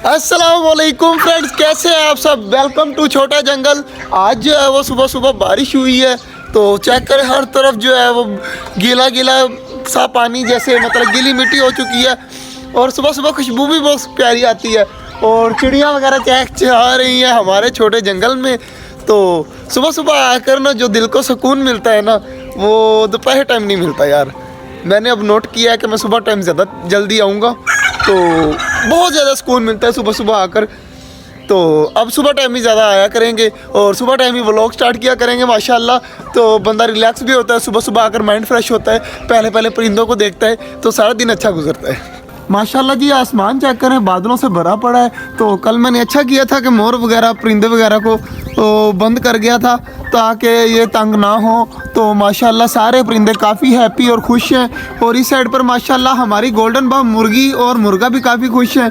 अस्सलामुअलैकुम फ्रेंड्स, कैसे हैं आप सब। वेलकम टू छोटा जंगल। आज जो है वो सुबह सुबह बारिश हुई है, तो चेक करें हर तरफ जो है वो गीला गीला सा पानी, जैसे मतलब गीली मिट्टी हो चुकी है। और सुबह सुबह खुशबू भी बहुत प्यारी आती है और चिड़िया वगैरह चहचहा रही हैं हमारे छोटे जंगल में। तो सुबह सुबह आकर ना जो दिल को सुकून मिलता है ना, वो दोपहर टाइम नहीं मिलता यार। मैंने अब नोट किया है कि मैं सुबह टाइम ज़्यादा जल्दी आऊँगा तो बहुत ज़्यादा सुकून मिलता है सुबह सुबह आकर। तो अब सुबह टाइम ही ज़्यादा आया करेंगे और सुबह टाइम ही व्लॉग स्टार्ट किया करेंगे माशाल्लाह। तो बंदा रिलैक्स भी होता है, सुबह सुबह आकर माइंड फ्रेश होता है, पहले पहले परिंदों को देखता है तो सारा दिन अच्छा गुजरता है माशाल्लाह जी। आसमान चेक करें, बादलों से भरा पड़ा है। तो कल मैंने अच्छा किया था कि मोर वगैरह परिंदे वगैरह को बंद कर गया था ताकि ये तंग ना हो। तो माशाल्लाह सारे परिंदे काफ़ी हैप्पी और खुश हैं। और इस साइड पर माशाल्लाह हमारी गोल्डन बम मुर्गी और मुर्गा भी काफ़ी खुश हैं।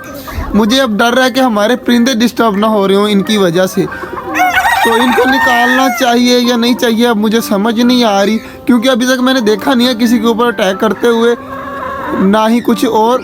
मुझे अब डर रहा है कि हमारे परिंदे डिस्टर्ब ना हो रहे हों इनकी वजह से। तो इनको निकालना चाहिए या नहीं चाहिए अब मुझे समझ नहीं आ रही, क्योंकि अभी तक मैंने देखा नहीं है किसी के ऊपर अटैक करते हुए, ना ही कुछ और।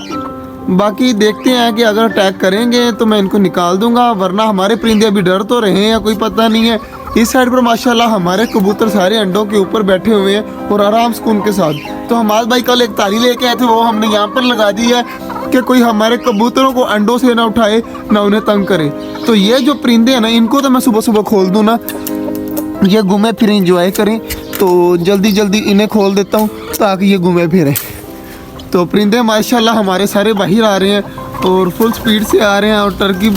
बाकी देखते हैं कि अगर अटैक करेंगे तो मैं इनको निकाल दूंगा, वरना हमारे परिंदे अभी डर तो रहे हैं, कोई पता नहीं है। इस साइड पर माशाल्लाह हमारे कबूतर सारे अंडों के ऊपर बैठे हुए हैं और आराम सुकून के साथ। तो हमारे भाई कल एक ताली लेके आए थे, वो हमने यहाँ पर लगा दी है कि कोई हमारे कबूतरों को अंडों से ना उठाए ना उन्हें तंग करे। तो ये जो परिंदे हैं ना, इनको तो मैं सुबह सुबह खोल दूँ ना, ये घूमे फिरें इंजॉय करें। तो जल्दी जल्दी इन्हें खोल देता हूँ ताकि ये घूमे फिरें। तो परिंदे माशाल्लाह हमारे सारे बाहर आ रहे हैं और फुल स्पीड से आ रहे हैं। और टर्की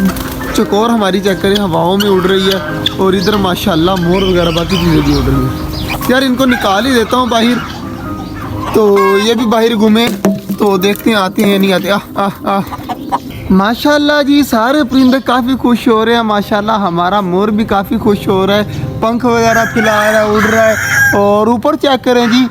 चकोर हमारी चेक करें हवाओं में उड़ रही है और इधर माशाल्लाह मोर वगैरह बाकी चीज़ें भी उड़ रही हैं। यार इनको निकाल ही देता हूँ बाहर, तो ये भी बाहर घूमे। तो देखते हैं आते हैं या नहीं आते। माशाल्लाह जी सारे परिंदे काफ़ी खुश हो रहे हैं माशाल्लाह। हमारा मोर भी काफ़ी खुश हो रहा है, पंख वगैरह फैला रहा है, उड़ रहा है। और ऊपर चेक करें जी,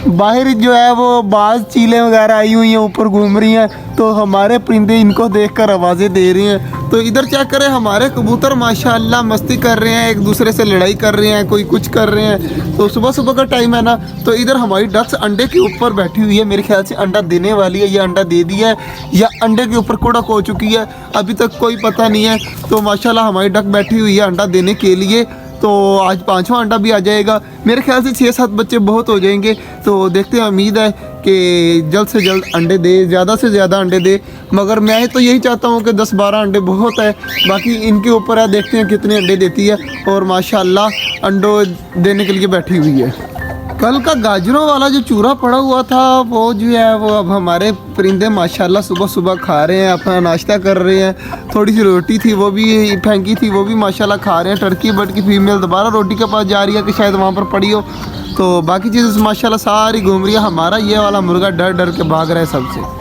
बाहर जो है वो बाज चीलें वगैरह आई हुई हैं, ऊपर घूम रही हैं। तो हमारे परिंदे इनको देखकर आवाज़ें दे रहे हैं। तो इधर चेक करें हमारे कबूतर माशाल्लाह मस्ती कर रहे हैं, एक दूसरे से लड़ाई कर रहे हैं, कोई कुछ कर रहे हैं। तो सुबह सुबह का टाइम है ना, तो इधर हमारी डक्स अंडे के ऊपर बैठी हुई है। मेरे ख्याल से अंडा देने वाली है, ये अंडा दे दिया है या अंडे के ऊपर कुड़क हो चुकी है, अभी तक कोई पता नहीं है। तो माशाल्लाह हमारी डक बैठी हुई है अंडा देने के लिए। तो आज 5वां अंडा भी आ जाएगा। मेरे ख्याल से 6-7 बच्चे बहुत हो जाएंगे। तो देखते हैं, उम्मीद है कि जल्द से जल्द अंडे दे, ज़्यादा से ज़्यादा अंडे दे। मगर मैं तो यही चाहता हूँ कि 10-12 अंडे बहुत है, बाकी इनके ऊपर है, देखते हैं कितने अंडे देती है। और माशाल्लाह अंडों देने के लिए बैठी हुई है। कल का गाजरों वाला जो चूरा पड़ा हुआ था वो जो है वो अब हमारे परिंदे माशाल्लाह सुबह सुबह खा रहे हैं, अपना नाश्ता कर रहे हैं। थोड़ी सी रोटी थी वो भी फेंकी थी, वो भी माशाल्लाह खा रहे हैं। टर्की बर्ड की फीमेल दोबारा रोटी के पास जा रही है कि शायद वहाँ पर पड़ी हो। तो बाकी चीज़ें माशाल्लाह सारी घूम रही है। हमारा ये वाला मुर्गा डर डर के भाग रहा है सबसे।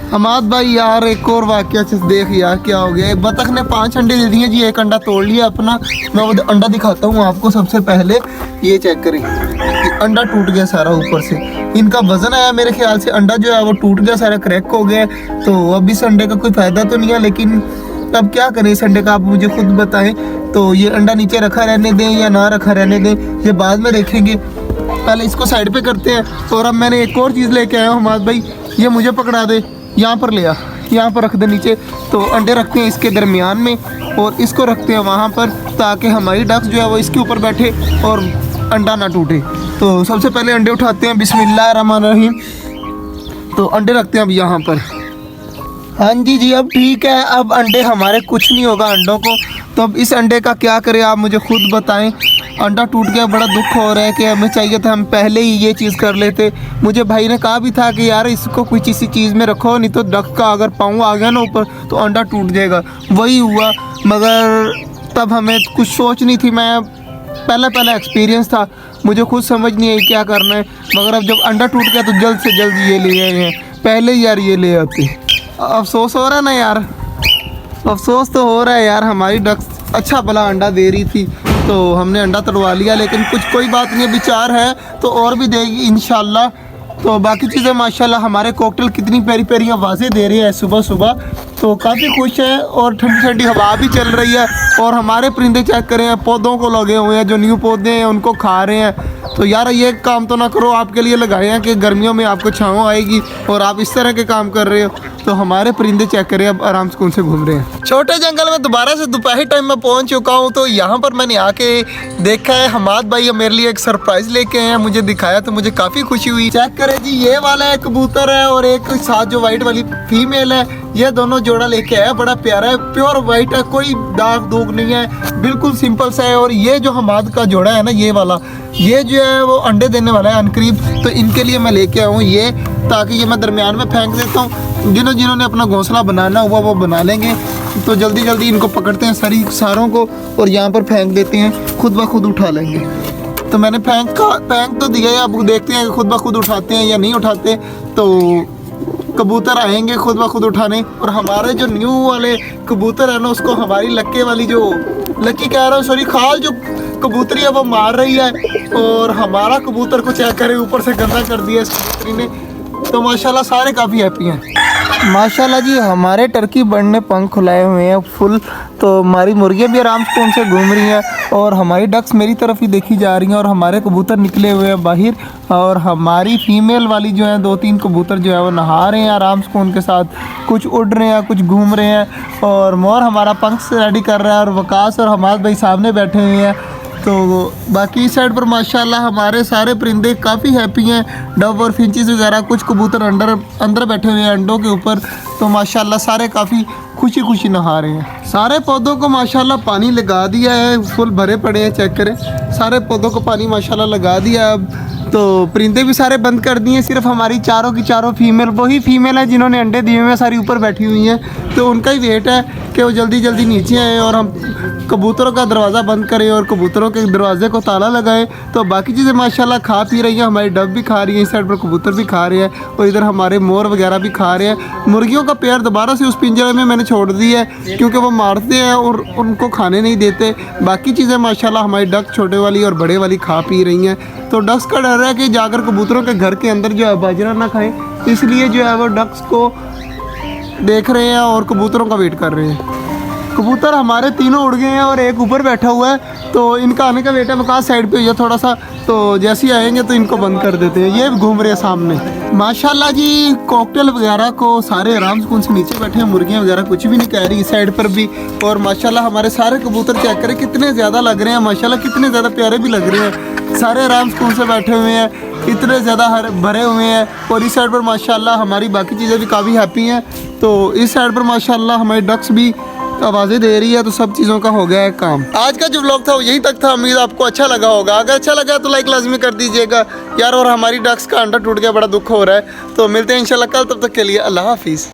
हमाद भाई यार एक और वाक़या देख यार क्या हो गया। एक बतख ने 5 अंडे दे दिए जी, एक अंडा तोड़ लिया अपना। मैं वो अंडा दिखाता हूँ आपको। सबसे पहले ये चेक करें, अंडा टूट गया सारा ऊपर से। इनका वजन आया, मेरे ख्याल से अंडा जो है वो टूट गया, सारा क्रैक हो गया। तो अब इस अंडे का कोई फ़ायदा तो नहीं है, लेकिन अब क्या करें इस अंडे का, आप मुझे खुद बताएं। तो ये अंडा नीचे रखा रहने दें या ना रखा रहने दें, ये बाद में देखेंगे। पहले इसको साइड पे करते हैं। और अब मैंने एक और चीज़ लेके आया हूँ हमाद भाई, ये मुझे पकड़ा दे, यहाँ पर ले आ, यहाँ पर रख दे नीचे। तो अंडे रखते हैं इसके दरमियान में और इसको रखते हैं वहाँ पर, ताकि हमारी डक्स जो है वो इसके ऊपर बैठे और अंडा ना टूटे। तो सबसे पहले अंडे उठाते हैं, बिस्मिल्लाहिर्रहमानिर्रहीम। तो अंडे रखते हैं अब यहाँ पर। हाँ जी अब ठीक है, अब अंडे हमारे कुछ नहीं होगा अंडों को। तो अब इस अंडे का क्या करें आप मुझे खुद बताएं। अंडा टूट गया, बड़ा दुख हो रहा है कि हमें चाहिए था हम पहले ही ये चीज़ कर लेते। मुझे भाई ने कहा भी था कि यार इसको कुछ इसी चीज़ में रखो, नहीं तो डक का अगर पाँव आ गया ना ऊपर तो अंडा टूट जाएगा। वही हुआ, मगर तब हमें कुछ सोच नहीं थी। मैं पहला एक्सपीरियंस था, मुझे खुद समझ नहीं आई क्या करना है। मगर अब जब अंडा टूट गया तो जल्द से जल्द ये ले आए हैं, पहले यार ये ले आते। अफसोस हो रहा है ना यार, अफसोस तो हो रहा है यार। हमारी डक अच्छा भला अंडा दे रही थी तो हमने अंडा तड़वा लिया, लेकिन कुछ कोई बात नहीं, विचार है तो और भी देगी इंशाल्लाह। तो बाकी चीज़ें माशाल्लाह हमारे कॉकटेल कितनी प्यारी प्यारी आवाज़ें दे रही है सुबह सुबह। तो काफ़ी खुश है और ठंडी ठंडी हवा भी चल रही है। और हमारे परिंदे चेक करें, पौधों को लगे हुए हैं, जो न्यू पौधे हैं उनको खा रहे हैं। तो यार ये काम तो ना करो, आपके लिए लगाए हैं कि गर्मियों में आपको छाँव आएगी और आप इस तरह के काम कर रहे हो। तो हमारे परिंदे चेक करें, अब आराम से कौन से घूम रहे हैं। छोटे जंगल में दोबारा से दोपहर टाइम में पहुंच चुका हूं। तो यहाँ पर मैंने आके देखा है हमाद भाई मेरे लिए एक सरप्राइज लेके आए हैं, मुझे दिखाया तो मुझे काफ़ी खुशी हुई। चेक करें जी, ये वाला एक कबूतर है और एक साथ जो वाइट वाली फीमेल है, ये दोनों जोड़ा लेके आया। बड़ा प्यारा है, प्योर वाइट है, कोई दाग दूग नहीं है, बिल्कुल सिंपल सा है। और ये जो हमाद का जोड़ा है ना, ये वाला, ये जो है वो अंडे देने वाला है अनकरीब। तो इनके लिए मैं लेके आया हूँ ये, ताकि ये मैं दरमियान में फेंक देता हूँ। जिन्होंने अपना घोंसला बनाना हुआ वो बना लेंगे। तो जल्दी जल्दी इनको पकड़ते हैं सारों को और यहाँ पर फेंक देते हैं, खुद ब खुद उठा लेंगे। तो मैंने फेंक तो दिया है, अब देखते हैं खुद ब खुद उठाते हैं या नहीं उठाते। तो कबूतर आएंगे खुद ब खुद उठाने। और हमारे जो न्यू वाले कबूतर है ना, उसको हमारी लक्के वाली जो लक्की कह रहा हूँ, सॉरी, खाल जो कबूतरी है वो मार रही है। और हमारा कबूतर को चेक करें, ऊपर से गंदा कर दिया इस कबूतरी ने। तो माशाल्लाह सारे काफ़ी हैप्पी हैं। माशाल्लाह जी, हमारे टर्की बर्ड ने पंख खुलाए हुए हैं फुल। तो हमारी मुर्गियाँ भी आराम से उनसे घूम रही हैं और हमारी डक्स मेरी तरफ ही देखी जा रही हैं। और हमारे कबूतर निकले हुए हैं बाहर और हमारी फीमेल वाली जो है 2-3 कबूतर जो है वो नहा रहे हैं आराम से उनके साथ, कुछ उड़ रहे हैं, कुछ घूम रहे हैं। और मोर हमारा पंख से रेडी कर रहा है और वकास और हमाद भाई सामने बैठे हुए हैं। तो बाकी इस साइड पर माशाल्लाह हमारे सारे परिंदे काफ़ी हैप्पी हैं। डव और फिंचेस वगैरह, कुछ कबूतर अंदर बैठे हुए हैं अंडों के ऊपर। तो माशाल्लाह सारे काफ़ी खुशी खुशी नहा रहे हैं। सारे पौधों को माशाल्लाह पानी लगा दिया है, फुल भरे पड़े हैं, चेक करें, सारे पौधों को पानी माशाल्लाह लगा दिया। अब तो परिंदे भी सारे बंद कर दिए, सिर्फ हमारी चारों की चारों फीमेल, वही फीमेल है जिन्होंने अंडे दिए हुए हैं, सारी ऊपर बैठी हुई हैं। तो उनका ही वेट है कि वो जल्दी जल्दी नीचे आए और हम कबूतरों का दरवाज़ा बंद करें और कबूतरों के दरवाजे को ताला लगाएं। तो बाकी चीज़ें माशाल्लाह खा पी रही हैं, हमारी डब भी खा रही है, इस साइड पर कबूतर भी खा रहे हैं और इधर हमारे मोर वगैरह भी खा रहे हैं। मुर्गियों का पेड़ दोबारा से उस पिंजरे में मैंने छोड़ दिया है क्योंकि वो मारते हैं और उनको खाने नहीं देते। बाकी चीज़ें माशाल्लाह हमारी डक छोटे वाली और बड़े वाली खा पी रही हैं। तो डक्स का डर है कि जाकर कबूतरों के घर के अंदर जो है बाजरा ना खाएं, इसलिए जो है वो डक्स को देख रहे हैं और कबूतरों का वेट कर रहे हैं। कबूतर हमारे तीनों उड़ गए हैं और एक ऊपर बैठा हुआ है। तो इनका आने का वेट है, वकास साइड पे हुआ थोड़ा सा, तो जैसे ही आएंगे तो इनको बंद कर देते हैं। ये घूम रहे हैं सामने। माशाल्लाह जी, कॉकटेल वगैरह को सारे आराम से से नीचे बैठे हैं, मुर्गियाँ वगैरह कुछ भी नहीं कह रही इस साइड पर भी। और माशाल्लाह हमारे सारे कबूतर चेक करें कितने ज़्यादा लग रहे हैं, माशाल्लाह कितने ज़्यादा प्यारे भी लग रहे हैं। सारे आराम से बैठे हुए हैं, इतने ज़्यादा भरे हुए हैं। और इस साइड पर माशाल्लाह हमारी बाकी चीज़ें भी काफ़ी हैप्पी हैं। तो इस साइड पर माशाल्लाह हमारी डक्स भी आवाज़ें दे रही है। तो सब चीज़ों का हो गया है काम। आज का जो व्लॉग था वो यहीं तक था, उम्मीद आपको अच्छा लगा होगा। अगर अच्छा लगा तो लाइक लाजमी कर दीजिएगा यार। और हमारी डक्स का अंडा टूट गया, बड़ा दुख हो रहा है। तो मिलते हैं इंशाल्लाह कल, तब तक के लिए अल्लाह हाफिज़।